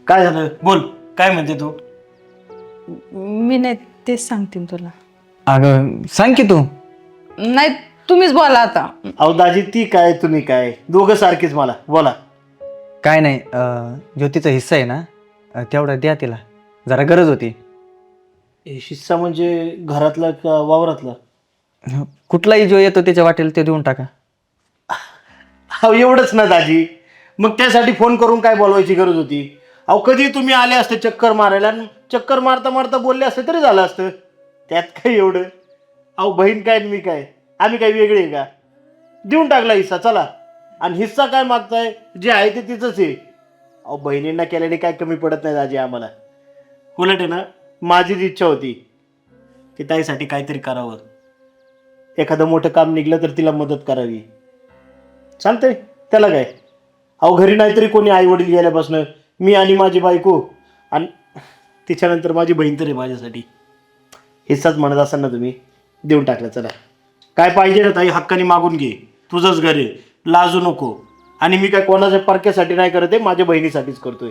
काय झालं बोल, काय म्हणते तू? मी नाही तेच सांगते तुला. अगं सांग की तू. नाही तुम्हीच बोला आता. अहो दाजी, ती काय तुम्ही काय दोघं सारखीच, मला बोला. काय नाही, ज्योतीचा हिस्सा आहे ना, तेवढा द्या तिला, जरा गरज होती. हिस्सा म्हणजे घरातला का वावरातला? कुठलाही जो येतो त्याच्या वाटेल ते देऊन टाका. अहो एवढंच ना दाजी, मग त्यासाठी फोन करून काय बोलवायची गरज होती? अहो कधी तुम्ही आले असते चक्कर मारायला, आणि चक्कर मारता मारता बोलले असते तरी झालं असतं. त्यात काय एवढं? अहो बहीण काय आणि मी काय, आम्ही काय वेगळे आहे का? देऊन टाकला हिस्सा, चला. आणि हिस्सा काय मागताय, जे आहे ते तिचंच आहे. अहो बहिणींना केल्याने काय कमी पडत नाही दाजी आम्हाला. उलट आहे ना, माझीच इच्छा होती की ताईसाठी काहीतरी करावं, एखादं मोठं काम निघलं तर तिला मदत करावी. चालतंय, त्याला काय. अहो घरी नाहीतरी कोणी आई वडील गेल्यापासून मी आणि माझी बायको, आणि तिच्यानंतर माझी बहीण तरी माझ्यासाठी. हिस्साच म्हणत असाल ना तुम्ही, देऊन टाकलं, चला. काय पाहिजे ना ताई, हक्काने मागून घे, तुझंच घर आहे, लाजू नको. आणि मी काय कोणाच्या परक्यासाठी नाही करत आहे, माझ्या बहिणीसाठीच करतोय.